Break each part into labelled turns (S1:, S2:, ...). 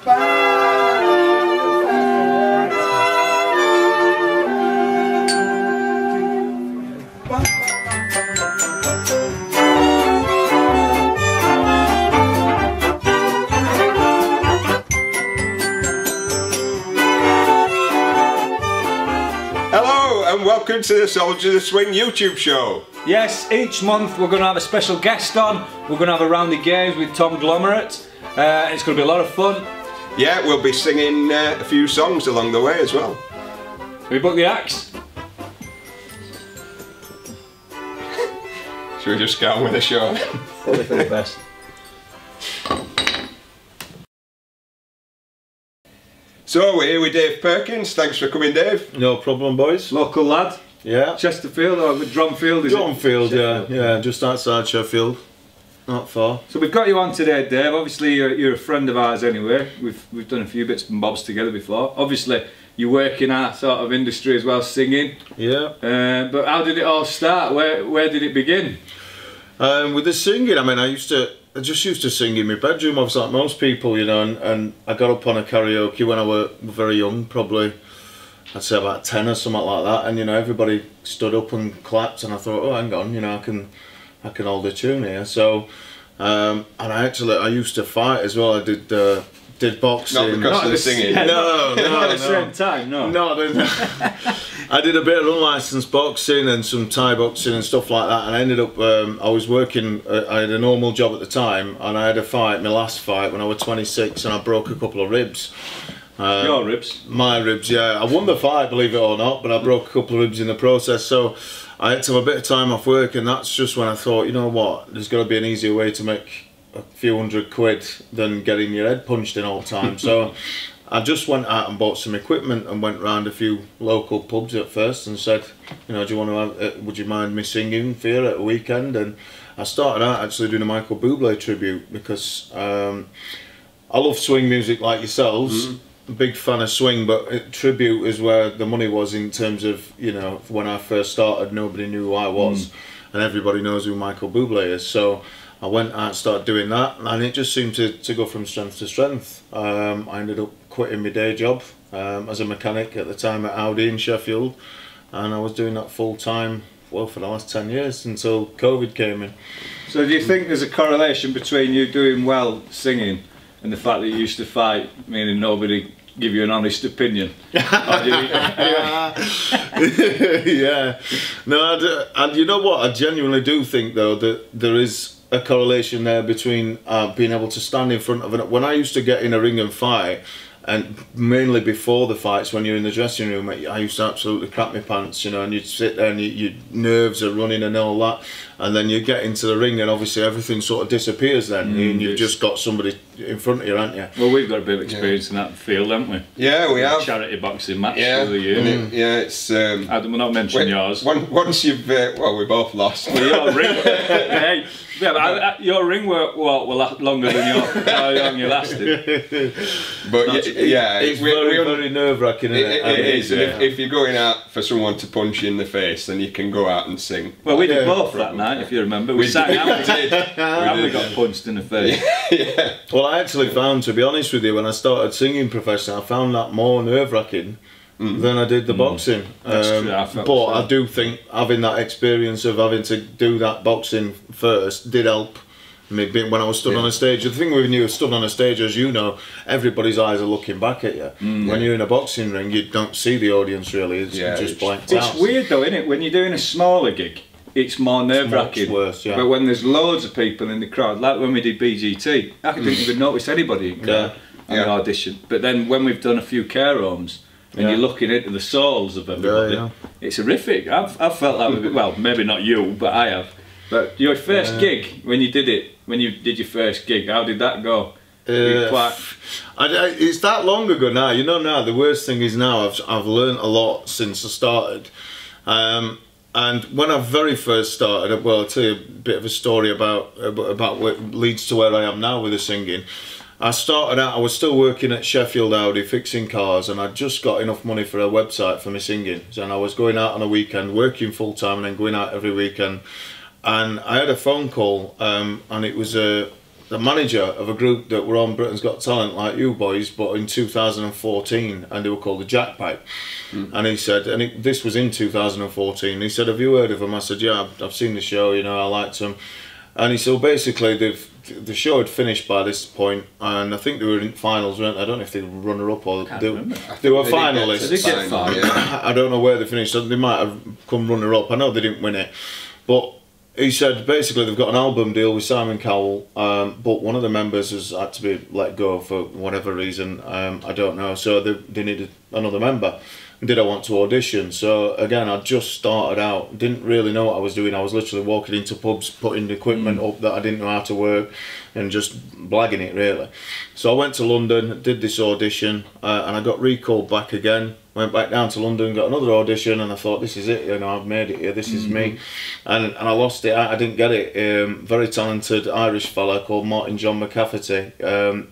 S1: Welcome to the Soldiers of the Swing YouTube show.
S2: Yes, each month we're going to have a special guest on. We're going to have a round of games with Tom Glomerate. It's going to be a lot of fun.
S1: Yeah, we'll be singing a few songs along the way as well.
S2: We book the acts.
S1: Should we just get on with the show?
S2: Probably for the best.
S1: So we're here with Dave Perkins. Thanks for coming, Dave.
S3: No problem, boys.
S2: Local lad.
S3: Yeah.
S2: Chesterfield or Drumfield, is
S3: Drumfield, yeah, just outside Sheffield. Not far.
S2: So we've got you on today, Dave. Obviously you're a friend of ours anyway. We've done a few bits and bobs together before. Obviously you work in our sort of industry as well, singing.
S3: Yeah.
S2: But how did it all start? Where did it begin?
S3: With the singing, I mean, I just used to sing in my bedroom, obviously, like most people, you know, and I got up on a karaoke when I was very young, probably, I'd say about 10 or something like that, and, you know, everybody stood up and clapped, and I thought, oh, hang on, you know, I can hold a tune here. So, and I used to fight as well. I did boxing.
S1: Not because of the singing.
S3: No,
S2: at the same time, no.
S3: No, I did a bit of unlicensed boxing and some Thai boxing and stuff like that, and I ended up, I was working, I had a normal job at the time, and I had a fight, my last fight, when I was 26, and I broke a couple of ribs.
S2: Your ribs?
S3: My ribs, yeah. I won the fight, believe it or not, but I broke a couple of ribs in the process, so I had to have a bit of time off work, and that's just when I thought, you know what, there's got to be an easier way to make a few £100 than getting your head punched in all the time. So I just went out and bought some equipment and went round a few local pubs at first and said, you know, do you want to would you mind me singing for you at a weekend? And I started out actually doing a Michael Bublé tribute because I love swing music like yourselves. Big fan of swing, but tribute is where the money was in terms of, you know, when I first started nobody knew who I was, and everybody knows who Michael Bublé is. So I went out and started doing that, and it just seemed to go from strength to strength. I ended up quitting my day job as a mechanic at the time at Audi in Sheffield, and I was doing that full time, well, for the last 10 years until COVID came in.
S2: So do you think there's a correlation between you doing well singing and the fact that you used to fight, meaning nobody give you an honest opinion?
S3: Yeah. No, and you know what, I genuinely do think though that there is a correlation there between being able to stand in front of an... When I used to get in a ring and fight, and mainly before the fights, when you're in the dressing room, I used to absolutely crap my pants, you know, and you'd sit there and your nerves are running and all that, and then you get into the ring and obviously everything sort of disappears then, and you've just got somebody in front of you, haven't you?
S2: Well, we've got a bit of experience in that field, haven't we?
S1: Yeah, we have.
S2: Charity boxing match
S1: for
S2: the year.
S1: Yeah, it's...
S2: I will not mention yours.
S1: Once you've... well, we both lost.
S2: Well, your ring... Hey, yeah, but your ring will last longer than how long you lasted.
S1: But yeah,
S3: it's very nerve-wracking, isn't it?
S1: It is, and if you're going out for someone to punch you in the face, then you can go out and sing.
S2: Well, we did both that night, if you remember. We sat down and we got punched in the face.
S1: Yeah.
S3: Well, I actually found, to be honest with you, when I started singing professionally, I found that more nerve-wracking than I did the boxing.
S2: That's true.
S3: But I do think having that experience of having to do that boxing first did help me when I was stood on a stage. The thing when you're stood on a stage, as you know, everybody's eyes are looking back at you. When you're in a boxing ring, you don't see the audience really. It's just blanked out.
S2: It's weird though, isn't it? When you're doing a smaller gig, it's more nerve-wracking.
S3: Worse, yeah.
S2: But when there's loads of people in the crowd, like when we did BGT, I didn't even notice anybody in crowd on the audition. But then when we've done a few care homes, and you're looking into the souls of everybody, it's horrific. I've felt that with it. Well, maybe not you, but I have. But your first gig, when you did your first gig, how did that go?
S3: It's that long ago now. You know, now the worst thing is now I've learned a lot since I started. And when I very first started, well, I'll tell you a bit of a story about what leads to where I am now with the singing. I started out, I was still working at Sheffield Audi fixing cars, and I'd just got enough money for a website for my singing. And I was going out on a weekend, working full time, and then going out every weekend. And I had a phone call, and it was the manager of a group that were on Britain's Got Talent like you boys, but in 2014, and they were called the Jackpipe. And he said, this was in 2014, he said, have you heard of them? I said, yeah, I've seen the show, you know, I liked them. And he said, well, basically the show had finished by this point, and I think they were in finals, weren't they? I don't know if they were runner-up or they were finalists.
S2: They did get final, yeah.
S3: I don't know where they finished, so they might have come runner-up. I know they didn't win it, but he said basically they've got an album deal with Simon Cowell, but one of the members has had to be let go for whatever reason, I don't know, so they needed another member. Did I want to audition? So again, I just started out, didn't really know what I was doing. I was literally walking into pubs, putting the equipment up that I didn't know how to work, and just blagging it really. So I went to London, did this audition, and I got recalled back again. Went back down to London, got another audition, and I thought, this is it, you know, I've made it here, this is me. And I lost it, I didn't get it. Very talented Irish fella called Martin John McCafferty,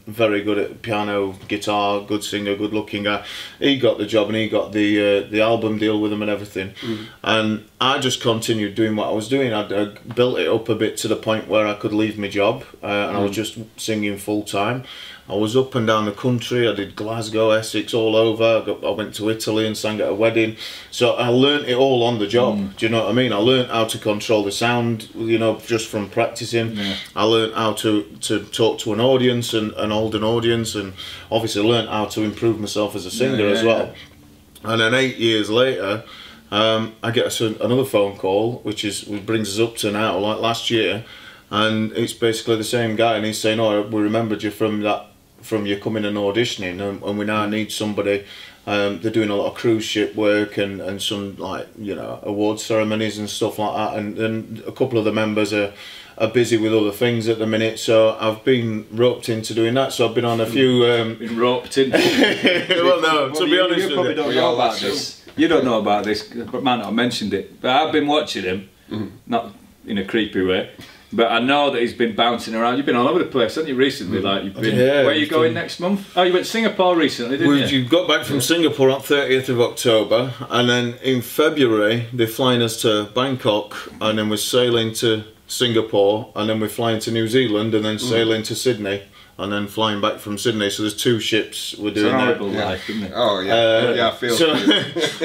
S3: very good at piano, guitar, good singer, good looking guy. He got the job and he got the album deal with them and everything. And I just continued doing what I was doing. I built it up a bit to the point where I could leave my job, and I was just singing full time. I was up and down the country. I did Glasgow, Essex, all over. I went to Italy and sang at a wedding. So I learnt it all on the job. Do you know what I mean? I learnt how to control the sound, you know, just from practicing. I learnt how to talk to an audience and hold an audience, and obviously learnt how to improve myself as a singer as well. And then 8 years later, I get another phone call, which brings us up to now, like last year, and it's basically the same guy, and he's saying, "Oh, we remembered you from you coming and auditioning, and we now need somebody." They're doing a lot of cruise ship work and some, like, you know, award ceremonies and stuff like that, and a couple of the members are busy with other things at the minute, so I've been roped into doing that. So I've been on a few
S2: been roped into
S3: well, no, to be honest,
S2: you probably don't know about this. You don't know about this, but might not have mentioned it, but I've been watching him, not in a creepy way, but I know that he's been bouncing around. You've been all over the place, haven't you, recently? Like, you've been, where are you going next month? Oh, you went to Singapore recently, didn't you?
S3: You got back from Singapore on 30th of October, and then in February they're flying us to Bangkok, and then we're sailing to Singapore, and then we're flying to New Zealand, and then sailing to Sydney, and then flying back from Sydney. So there's 2 ships we're doing there.
S2: It's a horrible life, isn't it?
S1: Oh yeah, yeah, I feel
S3: so,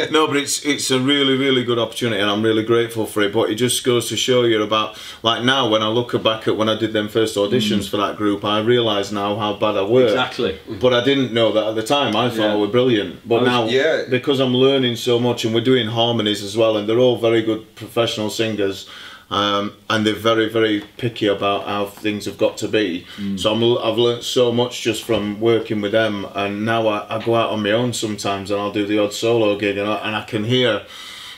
S3: no, but it's a really good opportunity, and I'm really grateful for it. But it just goes to show you about, like, now when I look back at when I did them first auditions for that group, I realise now how bad I were.
S2: Exactly.
S3: But I didn't know that at the time. I thought I were brilliant. But now, because I'm learning so much, and we're doing harmonies as well, and they're all very good professional singers. And they're very picky about how things have got to be. So I've learnt so much just from working with them, and now I go out on my own sometimes, and I'll do the odd solo gig, and I can hear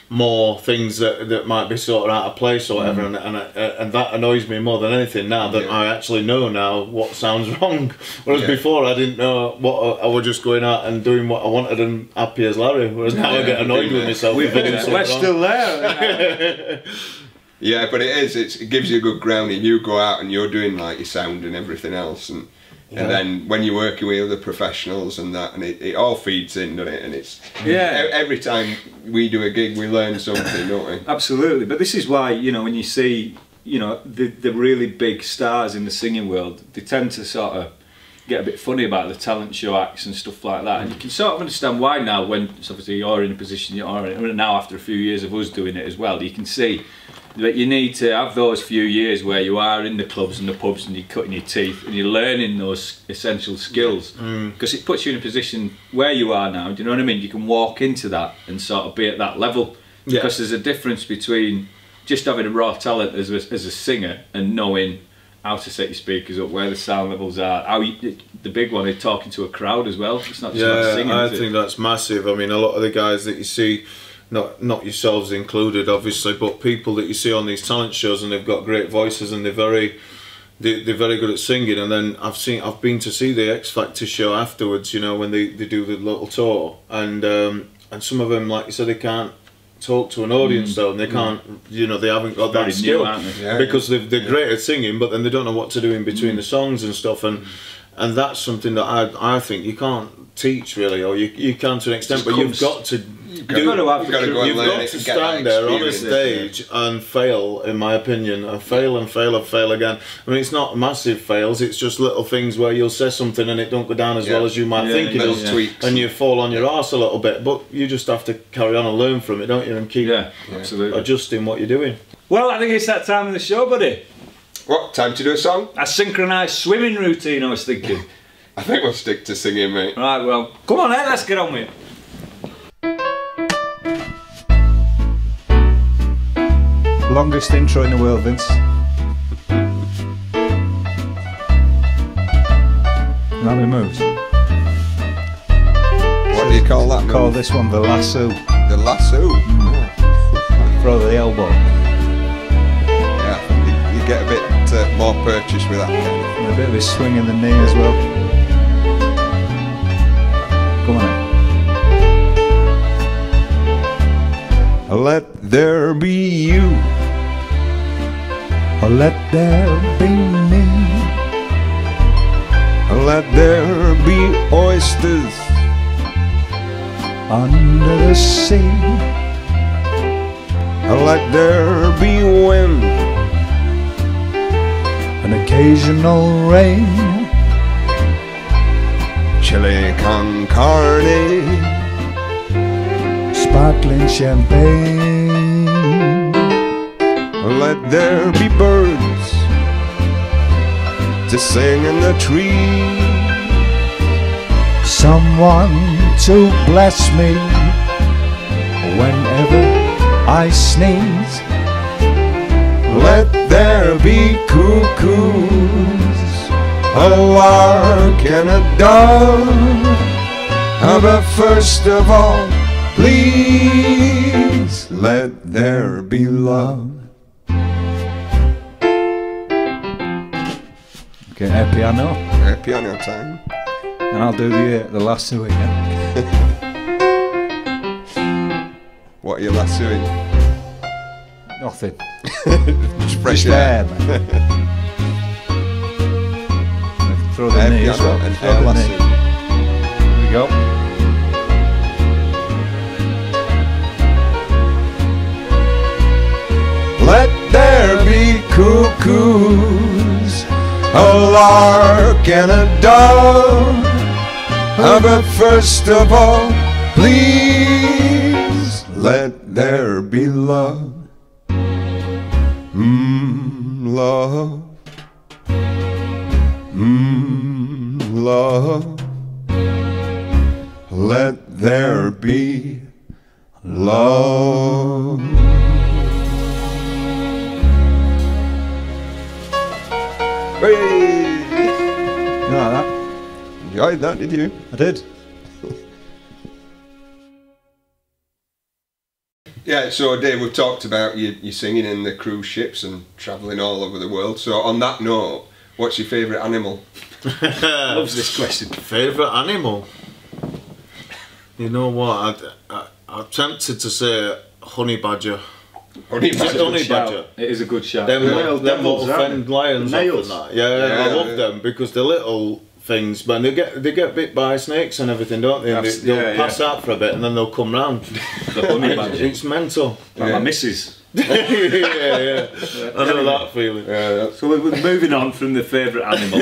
S3: more things that might be sort of out of place or whatever, and that annoys me more than anything now that I actually know now what sounds wrong, whereas before I didn't know what. I was just going out and doing what I wanted and happy as Larry, whereas now I get annoyed with myself.
S2: We're still there.
S1: Yeah, but it gives you a good grounding. You go out and you're doing, like, your sound and everything else, and then when you're working with other professionals and that, and it all feeds in, doesn't it? And it's every time we do a gig we learn something, don't we?
S2: Absolutely. But this is why, you know, when you see, you know, the really big stars in the singing world, they tend to sort of get a bit funny about the talent show acts and stuff like that, and you can sort of understand why now, when obviously you're in a position you're in now, after a few years of us doing it as well. You can see that you need to have those few years where you are in the clubs and the pubs, and you're cutting your teeth and you're learning those essential skills, because it puts you in a position where you are now. Do you know what I mean? You can walk into that and sort of be at that level, because there's a difference between just having a raw talent as a singer and knowing how to set your speakers up, where the sound levels are, how the big one is talking to a crowd as well. It's not just about singing.
S3: I think that's massive. I mean, a lot of the guys that you see, not yourselves included obviously, but people that you see on these talent shows, and they've got great voices, and they're very good at singing, and then I've been to see the X Factor show afterwards, you know, when they do the little tour, and some of them, like you said, they can't talk to an audience though, and they can't, you know, they haven't got that skill, because they're great at singing, but then they don't know what to do in between the songs and stuff, and that's something that I think you can't teach really, or you can to an extent, but you've got to You've got to stand there on a stage and fail, in my opinion, and fail and fail and fail again. I mean, it's not massive fails, it's just little things where you'll say something and it don't go down as well as you might think it does, and you fall on your arse a little bit, but you just have to carry on and learn from it, don't you, and keep adjusting what you're doing.
S2: Well, I think it's that time of the show, buddy.
S1: What, time to do a song?
S2: A synchronised swimming routine, I was thinking.
S1: I think we'll stick to singing, mate.
S2: Right, well, come on then, let's get on with it.
S4: Longest intro in the world, Vince. Now we moves.
S1: What do you call that?
S4: I call this one the lasso.
S1: The lasso?
S4: Throw the elbow.
S1: Yeah, you get a bit more purchase with that kind of thing.
S4: And a bit of a swing in the knee as well. Come on in.
S1: Let there be you.
S4: Let there be me.
S1: Let there be oysters
S4: under the sea.
S1: Let there be wind,
S4: an occasional rain,
S1: chili con carne,
S4: sparkling champagne.
S1: Let there be birds to sing in the trees,
S4: someone to bless me whenever I sneeze.
S1: Let there be cuckoos, a lark and a dove. But first of all, please let there be love.
S4: Okay, air piano.
S1: Air piano time.
S4: And I'll do the lasso again.
S1: What are you lassoing?
S4: Nothing.
S1: Just fresh
S4: air. Throw the knee as well.
S1: And air lasso.
S4: Here we go.
S1: Let there be cuckoos, a lark and a dove. But first of all, please let there be love. Love. Love. Let there be love. Hey!
S4: You like that?
S1: Enjoyed that, did you?
S4: I did.
S1: Yeah, so Dave, we've talked about you singing in the cruise ships and travelling all over the world. So on that note, what's your favourite animal?
S2: Loves this question.
S3: Favourite animal? You know what? I'm tempted to say honey badger.
S1: Honey badger.
S3: Honey badger.
S2: It is a good shout.
S3: Them little fend lions.
S2: Nails.
S3: That. Yeah, I love them because they're little things, but they get bit by snakes and everything, don't they? And they'll pass out for a bit and then they'll come round.
S2: The honey badger.
S3: It's mental.
S2: Like my missus.
S3: yeah. I know that feeling.
S2: Yeah, so we're moving on from the favourite animal.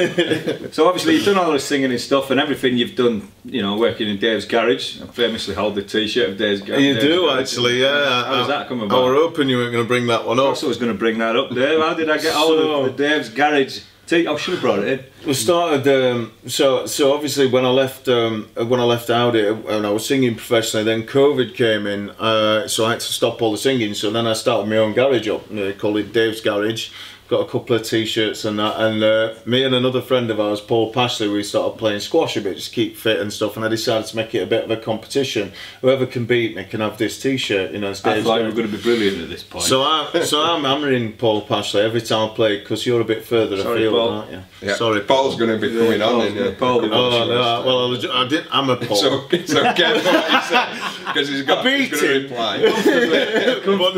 S2: So obviously you've done all the singing and stuff and everything you've done, you know, working in Dave's garage. I famously hold the t-shirt of Dave's garage.
S3: You do actually, yeah.
S2: How does that come about?
S3: I were hoping you weren't going to bring that one up.
S2: I was going to bring that up, Dave. How did I get hold of the Dave's garage? I should have brought it in.
S3: We started. So obviously when I left Audi and I was singing professionally, then COVID came in, so I had to stop all the singing. So then I started my own garage up. Called it Dave's Garage. Got a couple of t-shirts and that, and me and another friend of ours, Paul Pashley, we started playing squash a bit, just keep fit and stuff, and I decided to make it a bit of a competition. Whoever can beat me can have this t-shirt, you know.
S2: I thought you were going to be brilliant at this point.
S3: So I'm hammering Paul Pashley every time I play, because you're a bit further afield, aren't you?
S1: Yeah.
S3: Sorry,
S1: Paul's going to be coming on.
S2: Paul,
S3: well, I didn't hammer Paul.
S1: It's okay because he's got to reply.
S3: But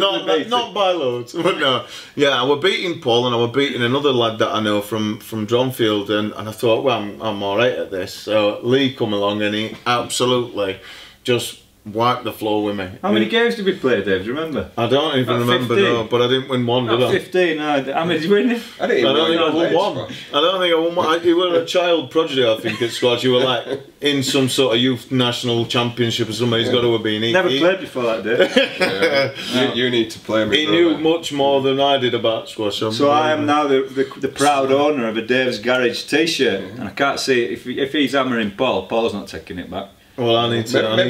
S3: not by loads. But no, yeah, I were beating Paul and I were beating another lad that I know from Dronfield, and I thought, well, I'm alright at this. So Lee come along and he absolutely just wiped the floor with me.
S2: How many games did we play, Dave? Do you remember?
S3: I don't even remember, no, but I didn't win one, did I?
S2: 15, how many did you win?
S1: I don't think I
S3: won one. I don't think I won one. You were a child prodigy, I think, at squash. You were like in some sort of youth national championship or something. He's got to have been.
S2: Never played before that, Dave.
S1: You need to play me.
S3: He knew much more than I did about squash.
S2: So I am now the proud owner of a Dave's Garage t-shirt, and I can't see if he's hammering Paul's not taking it back.
S3: Well, I need to. I need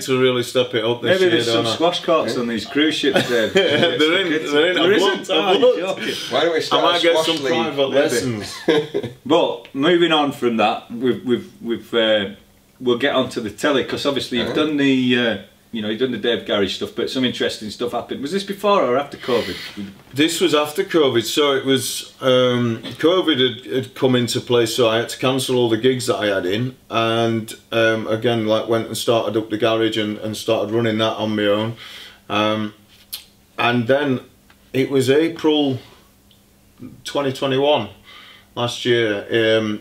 S3: to really step it up this year.
S2: Maybe there's some squash courts on these cruise ships, Dave.
S3: There isn't.
S1: Why don't we start?
S3: I might get some private lessons.
S2: But moving on from that, we'll get on to the telly, because obviously you've done the you've done the Dave Garage stuff, but some interesting stuff happened. Was this before or after COVID?
S3: This was after COVID, so it was COVID had come into play, so I had to cancel all the gigs that I had in, and again, like, went and started up the garage and started running that on my own, and then it was April 2021 last year.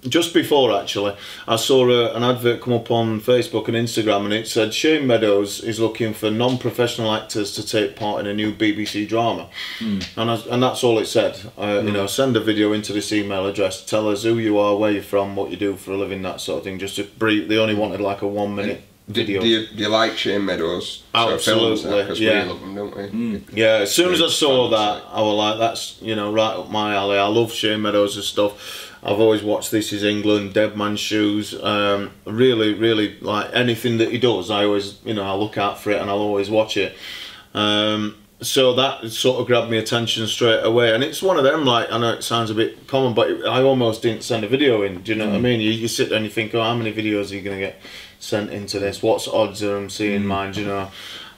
S3: Just before, actually, I saw an advert come up on Facebook and Instagram, and it said Shane Meadows is looking for non-professional actors to take part in a new BBC drama, and that's all it said. You know, send a video into this email address, tell us who you are, where you're from, what you do for a living, that sort of thing. Just a brief. They only wanted like a 1 minute video.
S1: Do you like Shane Meadows?
S3: Absolutely,
S1: because we love them, don't we?
S3: Yeah, as soon as I saw that, I was like, that's, you know, right up my alley. I love Shane Meadows' stuff. I've always watched This Is England, Dead Man's Shoes. Really, really, like, anything that he does, I always, you know, I look out for it and I'll always watch it. So that sort of grabbed me attention straight away, and it's one of them, like, I know it sounds a bit common, but I almost didn't send a video in. Do you know what I mean? You sit there and you think, oh, how many videos are you going to get sent into this? What's odds are I'm seeing mine? You know.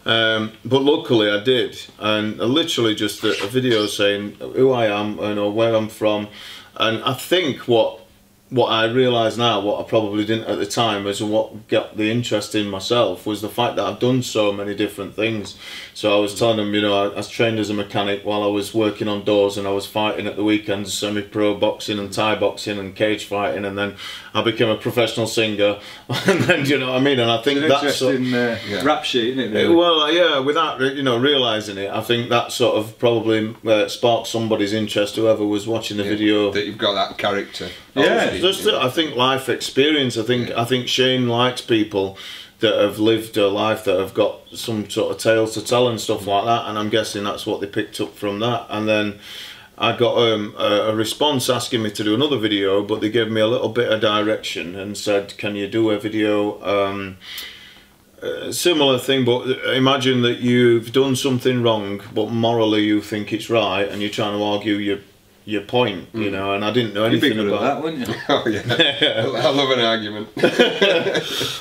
S3: But luckily I did, and literally just a video saying who I am and where I'm from. And I think what I realise now, what I probably didn't at the time, is what got the interest in myself was the fact that I've done so many different things. So I was telling them, you know, I was trained as a mechanic while I was working on doors, and I was fighting at the weekends, semi-pro boxing and Thai boxing and cage fighting, and then I became a professional singer, and then, you know what I mean? And I think that's
S2: interesting rap sheet, isn't it? Really?
S3: Well, yeah, without, you know, realising it, I think that sort of probably sparked somebody's interest, whoever was watching the video.
S1: That you've got that character.
S3: Yeah, just I think life experience. I think Shane likes people that have lived a life, that have got some sort of tales to tell and stuff like that, and I'm guessing that's what they picked up from that. And then I got a response asking me to do another video, but they gave me a little bit of direction and said, can you do a video, similar thing, but imagine that you've done something wrong, but morally you think it's right, and you're trying to argue your point, you know, and I didn't know anything about
S2: that, wouldn't you?
S1: Oh yeah, I love an argument.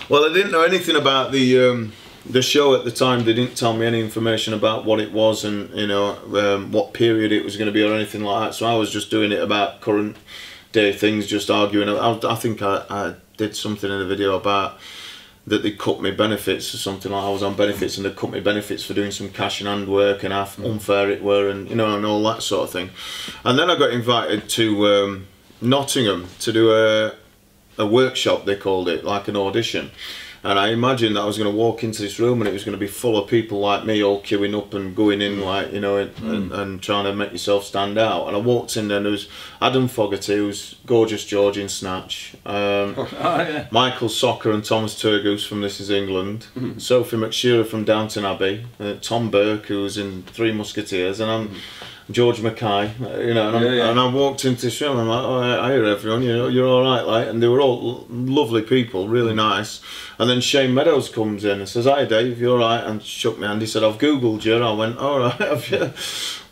S3: Well, I didn't know anything about the show at the time. They didn't tell me any information about what it was, and, you know, what period it was going to be or anything like that. So I was just doing it about current day things, just arguing. I think I did something in the video about that they cut me benefits or something, like I was on benefits and they cut me benefits for doing some cash in hand work and how unfair it were, and, you know, and all that sort of thing. And then I got invited to Nottingham to do a workshop, they called it, like an audition. And I imagined that I was going to walk into this room and it was going to be full of people like me, all queuing up and going in, like, you know, and trying to make yourself stand out. And I walked in there and there was Adam Fogarty, who's Gorgeous George in Snatch, Michael Socker and Thomas Turgoose from This Is England, Sophie McShearer from Downton Abbey, Tom Burke, who was in Three Musketeers, and I'm George Mackay, you know, and I walked into the show and I'm like, oh, I hear everyone, you know, you're all right, like, and they were all lovely people, really nice. And then Shane Meadows comes in and says, hi Dave, you all right? And shook my hand. He said, I've Googled you. And I went, all right, have you?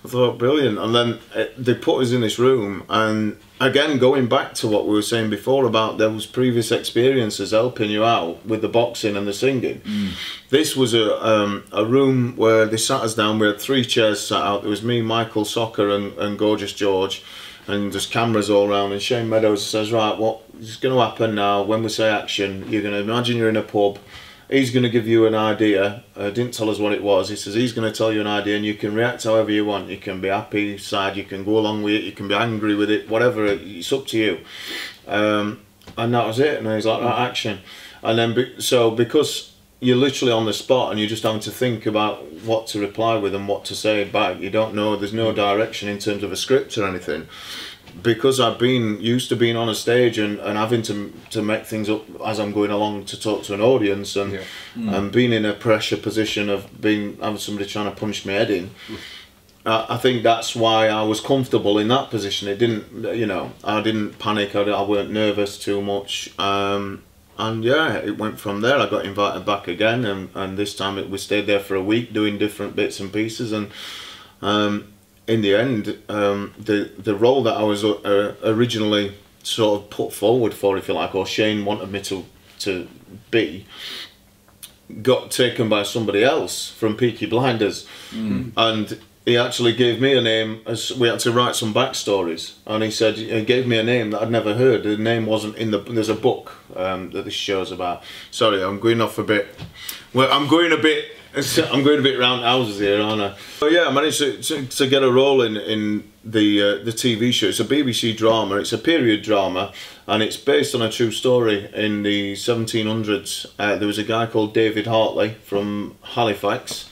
S3: I thought, brilliant. And then they put us in this room, and again, going back to what we were saying before about those previous experiences helping you out with the boxing and the singing. This was a room where they sat us down. We had 3 chairs sat out. There was me, Michael Socker and Gorgeous George, and there's cameras all around. And Shane Meadows says, right, what is going to happen now when we say action? You're going to imagine you're in a pub. He's going to give you an idea. Didn't tell us what it was. He says he's going to tell you an idea, and you can react however you want. You can be happy, sad, you can go along with it, you can be angry with it, whatever. It's up to you. And that was it. And he's like, right, action. And then so because you're literally on the spot and you're just having to think about what to reply with and what to say back. You don't know, there's no direction in terms of a script or anything. Because I've been used to being on a stage and having to make things up as I'm going along to talk to an audience, and and being in a pressure position of having somebody trying to punch my head in, I think that's why I was comfortable in that position. It didn't, you know, I didn't panic, I weren't nervous too much, and yeah, it went from there. I got invited back again, and this time we stayed there for a week doing different bits and pieces, and in the end, the role that I was originally sort of put forward for, if you like, or Shane wanted me to be, got taken by somebody else from Peaky Blinders, and he actually gave me a name. As we had to write some backstories, and he gave me a name that I'd never heard. The name wasn't in the. There's a book that this show's about. Sorry, I'm going off a bit. Well, I'm going a bit round houses here, aren't I? But yeah, I managed to get a role in the TV show. It's a BBC drama. It's a period drama, and it's based on a true story. In the 1700s, there was a guy called David Hartley from Halifax,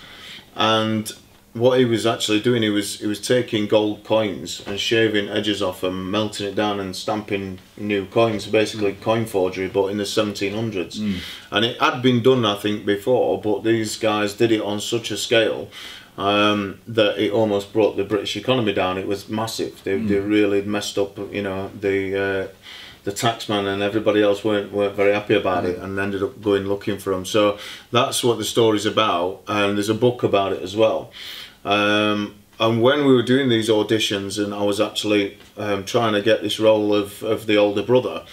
S3: and what he was actually doing, he was taking gold coins and shaving edges off them, melting it down and stamping new coins, basically coin forgery, but in the 1700s. And it had been done, I think, before, but these guys did it on such a scale that it almost brought the British economy down. It was massive. They really messed up, you know, the taxman and everybody else weren't very happy about it, and ended up going looking for them. So that's what the story's about, and there's a book about it as well. And when we were doing these auditions, and I was actually trying to get this role of the older brother,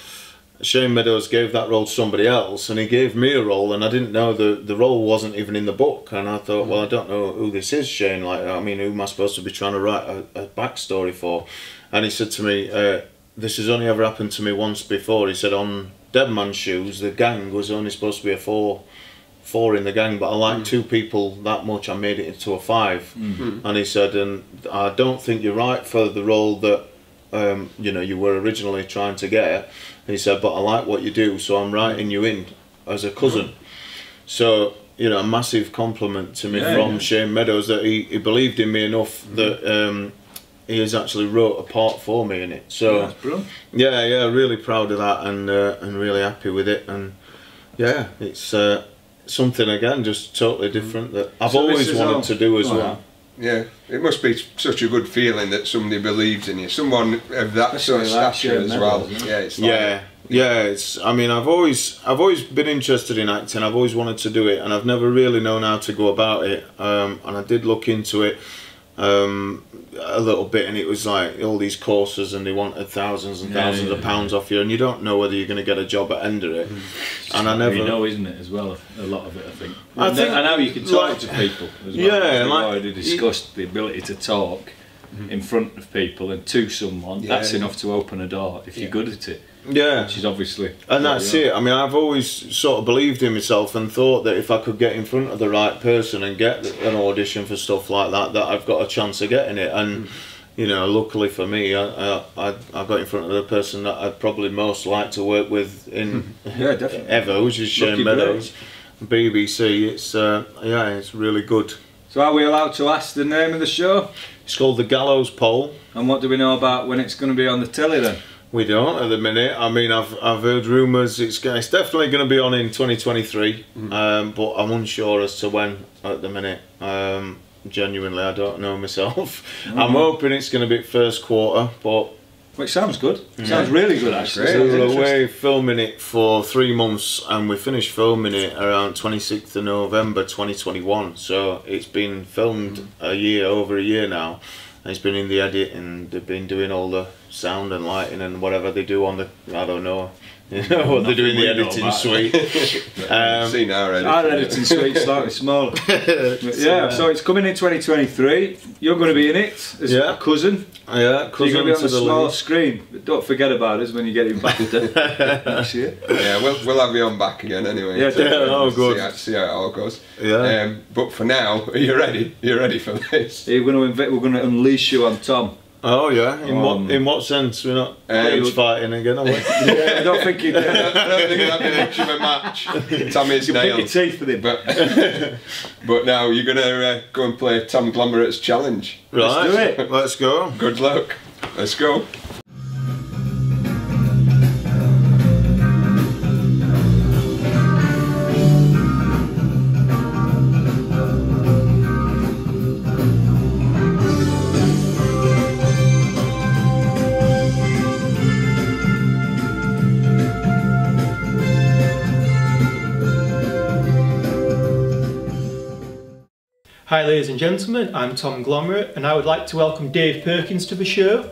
S3: Shane Meadows gave that role to somebody else, and he gave me a role, and I didn't know the role wasn't even in the book. And I thought, well, I don't know who this is, Shane. Like, I mean, who am I supposed to be trying to write a backstory for? And he said to me, this has only ever happened to me once before. He said, on Dead Man's Shoes, the gang was only supposed to be a four in the gang, but I liked two people that much, I made it into a 5. And he said, and I don't think you're right for the role that you know, you were originally trying to get. He said, but I like what you do, so I'm writing you in as a cousin. So, you know, a massive compliment to me from Shane Meadows, that he believed in me enough that he has actually wrote a part for me in it. So
S2: that's brilliant.
S3: Yeah, really proud of that, and really happy with it. And yeah, it's something again just totally different that I've always wanted to do as well.
S1: Yeah, it must be such a good feeling that somebody believes in you, someone of that sort of stature as well. Yeah, it's like, it's. I mean, I've always been interested in acting. I've always wanted to do it, and I've never really known how to go about it. And I did look into it a little bit, and it was like all these courses, and they wanted thousands and thousands of pounds off you, and you don't know whether you're going to get a job at end of it. And I never,
S2: you know, isn't it, as well, a lot of it, I think. I think, and how you can talk to people as well.
S3: Yeah,
S2: we've already discussed the ability to talk in front of people and to someone. That's enough to open a door if you're good at it.
S3: Yeah,
S2: which is obviously,
S3: and that's it. I mean, I've always sort of believed in myself and thought that if I could get in front of the right person and get an audition for stuff like that, that I've got a chance of getting it. And you know, luckily for me, I got in front of the person that I'd probably most like to work with in ever, which is Shane Meadows, BBC. It's it's really good.
S2: So are we allowed to ask the name of the show?
S3: It's called the Gallows Pole. And
S2: what do we know about when it's going to be on the telly then?
S3: We don't at the minute. I mean, I've heard rumours it's definitely going to be on in 2023, but I'm unsure as to when at the minute. Genuinely, I don't know myself. I'm hoping it's going to be first quarter, but
S2: which sounds good. Sounds really good, actually.
S3: So we were away filming it for 3 months, and we finished filming it around 26th of November 2021. So it's been filmed over a year now. And it's been in the edit, and they've been doing all the sound and lighting and whatever they do on the, I don't know, you know what they do in the editing suite.
S1: Seen our
S2: editing suite slightly smaller. Yeah, so it's coming in 2023. You're going to be in it as a cousin.
S3: Yeah, cousin.
S2: So you're going to be on the small screen. But don't forget about us when you get in back next year.
S1: Yeah, we'll have you on back again anyway.
S3: Yeah, good.
S1: See how it all goes.
S3: Yeah.
S1: But for now, are you ready? Are you ready for this?
S2: We're going to unleash you on Tom.
S3: Oh yeah, in what sense? We're not cage fighting again, are we?
S2: Yeah, I don't think you did.
S1: I don't think that'd be much of a match. Tommy's
S2: You pick your
S1: nails.
S2: teeth with him.
S1: But now you're gonna go and play Tom Glomerate's challenge.
S3: Right,
S2: Let's do it.
S3: Let's go.
S1: Good luck. Let's go.
S5: Hi ladies and gentlemen, I'm Tom Glomerate and I would like to welcome Dave Perkins to the show.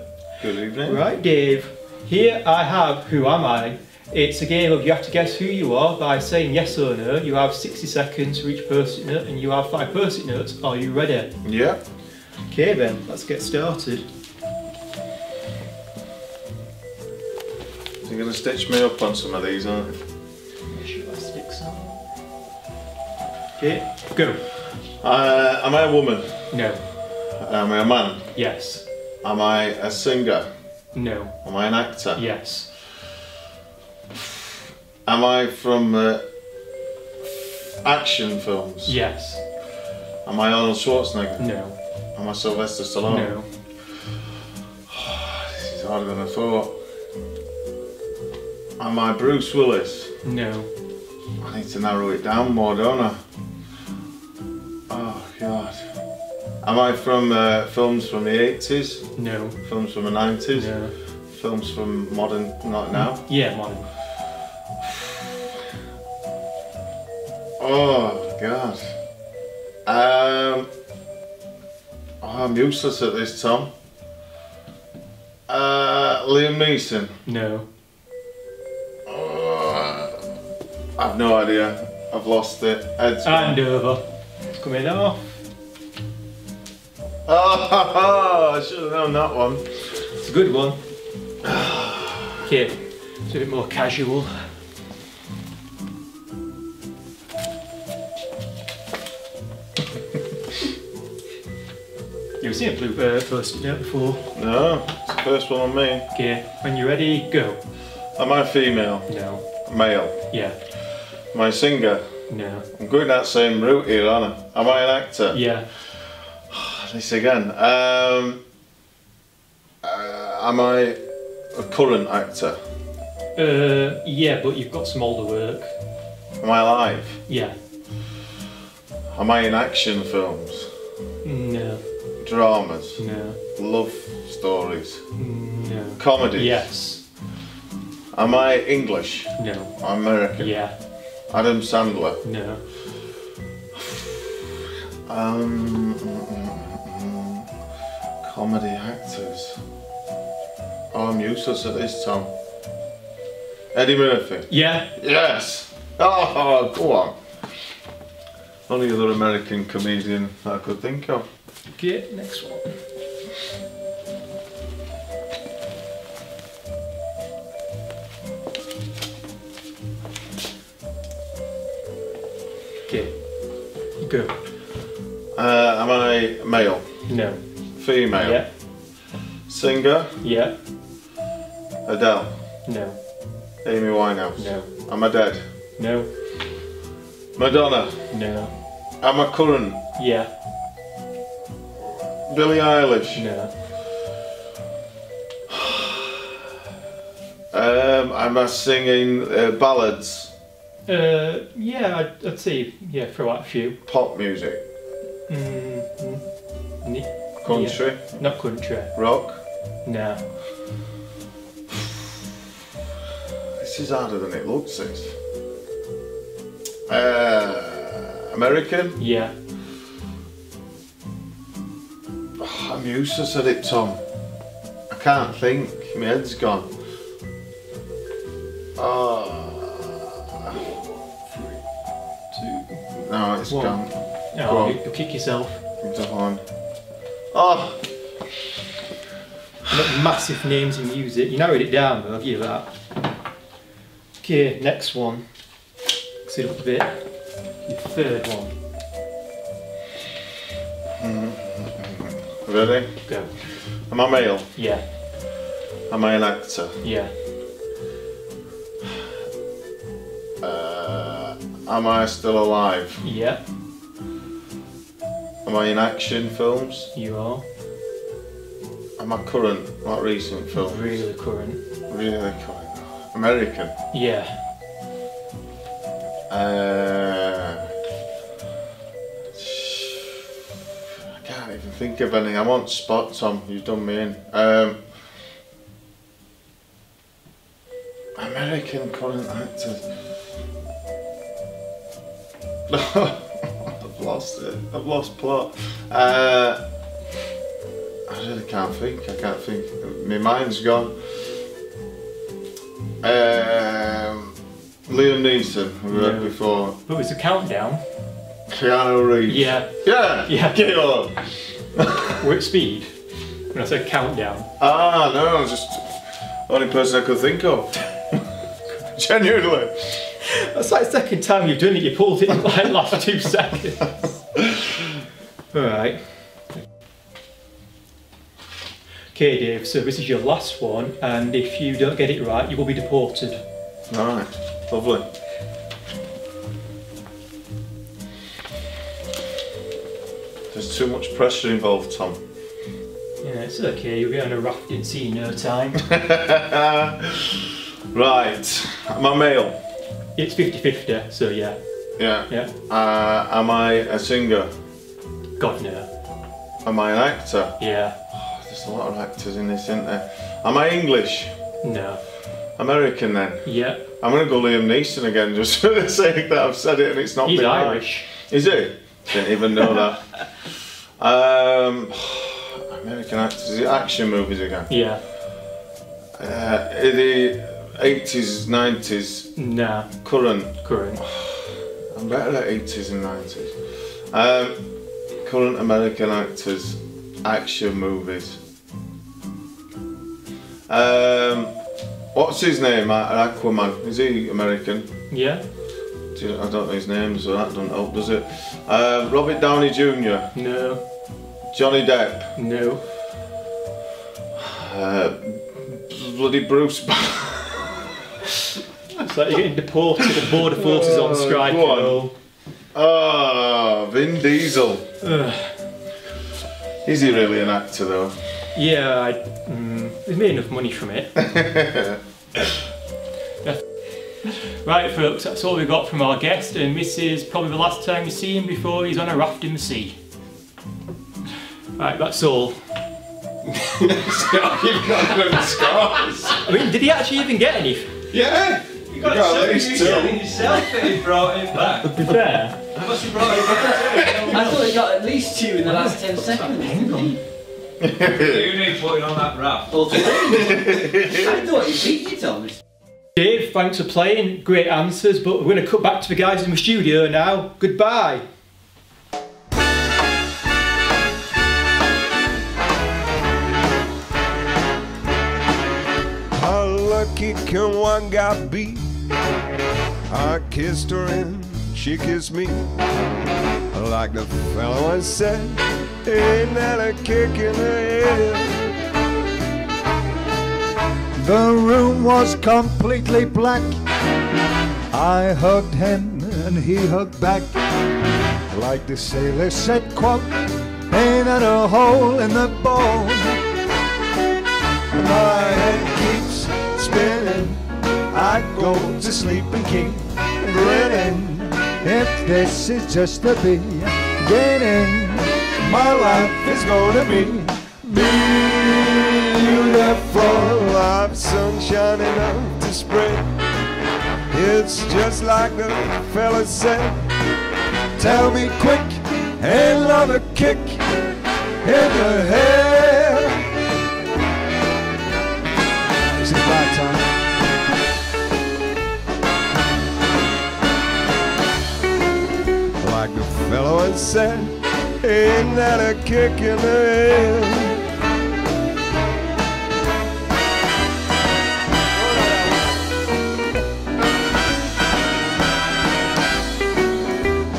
S3: Good evening.
S5: Right Dave, here I have Who Am I? It's a game of you have to guess who you are by saying yes or no. You have 60 seconds for each post-it note and you have 5 post-it notes. Are you ready?
S3: Yeah.
S5: Okay then, let's get started.
S3: You're going to stitch me up on some of these, aren't you?
S5: Make sure I stick some. Okay, go.
S3: Am I a woman?
S5: No.
S3: Am I a man?
S5: Yes.
S3: Am I a singer?
S5: No.
S3: Am I an actor?
S5: Yes.
S3: Am I from action films?
S5: Yes.
S3: Am I Arnold Schwarzenegger?
S5: No.
S3: Am I Sylvester Stallone?
S5: No.
S3: This is harder than I thought. Am I Bruce Willis?
S5: No.
S3: I need to narrow it down more, don't I? Oh God. Am I from films from the 80s?
S5: No.
S3: Films from the 90s?
S5: No.
S3: Films from modern, not now?
S5: Yeah, modern.
S3: Oh God. I'm useless at this, Tom. Liam Neeson.
S5: No.
S3: I've no idea. I've lost it. Head's gone.
S5: And over. It's coming off.
S3: Oh, I should have known that one.
S5: It's a good one. Okay, it's a bit more casual. You've seen a blue post-it note before.
S3: No, it's the first one on me.
S5: Okay, when you're ready, go.
S3: Am I female?
S5: No.
S3: Male?
S5: Yeah.
S3: Am I a singer?
S5: No.
S3: I'm going that same route here, aren't I? Am I an actor?
S5: Yeah.
S3: This again. Am I a current actor?
S5: Yeah, but you've got some older work.
S3: Am I alive?
S5: Yeah.
S3: Am I in action films?
S5: No.
S3: Dramas?
S5: No.
S3: Love stories?
S5: No.
S3: Comedies?
S5: Yes.
S3: Am I English?
S5: No.
S3: American?
S5: Yeah.
S3: Adam Sandler?
S5: No.
S3: Comedy actors. Oh, I'm useless at this, Tom. Eddie Murphy?
S5: Yeah.
S3: Yes! Oh, go on. Only other American comedian I could think of.
S5: Okay, next one. Okay, go.
S3: Am I male?
S5: No.
S3: Female?
S5: Yeah.
S3: Singer?
S5: Yeah.
S3: Adele?
S5: No.
S3: Amy Winehouse?
S5: No.
S3: Am I dead?
S5: No.
S3: Madonna?
S5: No.
S3: Am I current?
S5: Yeah.
S3: Billie Eilish?
S5: No.
S3: Am I singing ballads?
S5: Yeah, I'd say, yeah, throw out a few.
S3: Pop music? Country?
S5: Yeah. Not country.
S3: Rock?
S5: No.
S3: This is harder than it looks, this. American?
S5: Yeah.
S3: Oh, I'm useless at it, Tom. I can't think. My head's gone. Oh.
S5: 3, 2,
S3: No, it's
S5: 1.
S3: gone. Go
S5: Oh,
S3: on.
S5: you'll kick yourself.
S3: Go on. Oh.
S5: Not massive names in music. You narrowed it down though, I'll give you that. Okay, next one. Sit up a bit. Your third one.
S3: Ready?
S5: Go.
S3: Am I male?
S5: Yeah.
S3: Am I an actor?
S5: Yeah.
S3: Am I still alive?
S5: Yeah.
S3: Am I in action films?
S5: You are.
S3: Am I current? Not recent films?
S5: Really current.
S3: Really current. American?
S5: Yeah.
S3: I can't even think of any. I'm on spot, Tom. You've done me in. American current actors. I've lost it. I've lost plot. I really can't think. I can't think. My mind's gone. Liam Neeson, we heard before.
S5: But it was a countdown.
S3: Keanu Reeves.
S5: Yeah.
S3: Yeah.
S5: Yeah.
S3: Get on.
S5: We're at speed. When I said countdown.
S3: Ah, no, just only person I could think of. Genuinely.
S5: That's like the second time you've done it. You pulled it in like last 2 seconds. All right. Okay, Dave. So this is your last one, and if you don't get it right, you will be deported.
S3: All right. Lovely. There's too much pressure involved, Tom.
S5: Yeah, it's okay. You'll be on a raft in sea in no time.
S3: Right. Am I male?
S5: It's 50-50, so yeah.
S3: Yeah.
S5: Yeah.
S3: Am I a singer?
S5: God, no.
S3: Am I an actor?
S5: Yeah.
S3: Oh, there's a lot of actors in this, isn't there? Am I English?
S5: No.
S3: American then?
S5: Yeah.
S3: I'm going to go Liam Neeson again just for the sake that I've said it and it's not
S5: He's
S3: been
S5: Irish.
S3: Right. Is he? Didn't even know that. American actors. Is it action movies again?
S5: Yeah.
S3: Are the 80s, 90s?
S5: Nah.
S3: Current?
S5: Current.
S3: I'm better at 80s and 90s. Current American actors, action movies. What's his name? Aquaman. Is he American?
S5: Yeah.
S3: I don't know his name, so that doesn't help, does it? Robert Downey Jr.
S5: No.
S3: Johnny Depp.
S5: No.
S3: Bloody Bruce.
S5: It's like you're getting deported, the border forces on strike.
S3: Go on. Vin Diesel. Is he really an actor though?
S5: Yeah, he's made enough money from it. Right folks, that's all we got from our guest, and this is probably the last time you see him before he's on a raft in the sea. Right, that's all.
S1: You've got good scores.
S5: I mean, did he actually even get any?
S1: Yeah! You got at least 2.
S2: Yourself that he brought it back.
S5: To be fair.
S2: I must have brought it back.
S6: I thought he got at least 2 in the last 10 seconds.
S2: You need putting on that raft.
S6: Well, 3. I thought he beat you, Thomas.
S5: Dave, thanks for playing, great answers, but we're going to cut back to the guys in the studio now. Goodbye.
S7: How lucky can one guy be? I kissed her and she kissed me. Like the fellow once said, ain't that a kick in the head?
S4: The room was completely black. I hugged him and he hugged back. Like the sailor said, quote, ain't that a hole in the bone? My head keeps spinning. I go to sleep and keep grinning. If this is just the beginning, my life is gonna be beautiful.
S7: Of sunshine enough to spread. It's just like the fella said.
S4: Tell me quick, another kick in the head. Is it that time?
S7: Like the fellow once said, ain't that a kick in the head?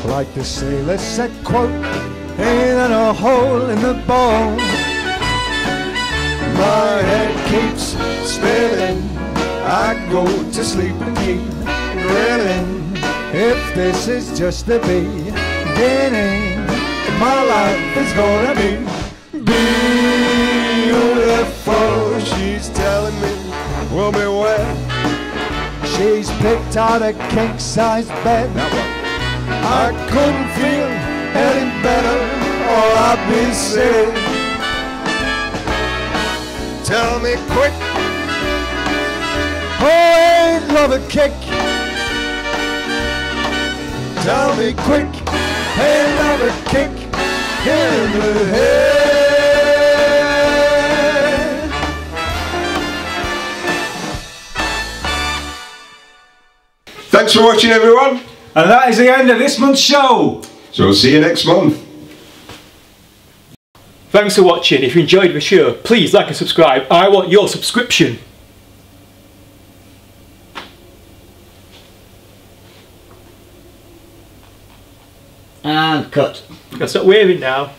S4: Like the sailor said, quote, ain't that a hole in the bone? My head keeps spinning, I go to sleep and keep grinning. If this is just the beginning, my life is gonna be beautiful.
S7: She's telling me we'll be wet.
S4: She's picked out a king-size bed. I couldn't feel any better, or I'd be sick.
S7: Tell me quick,
S4: Oh, ain't love a kick? Tell me quick, ain't love a kick in the head?
S7: thanks for watching everyone.
S2: And that is the end of this month's show.
S7: So we'll see you next month.
S5: Thanks for watching. If you enjoyed the show, please like and subscribe. I want your subscription.
S6: And cut.
S5: I'll stop waving now.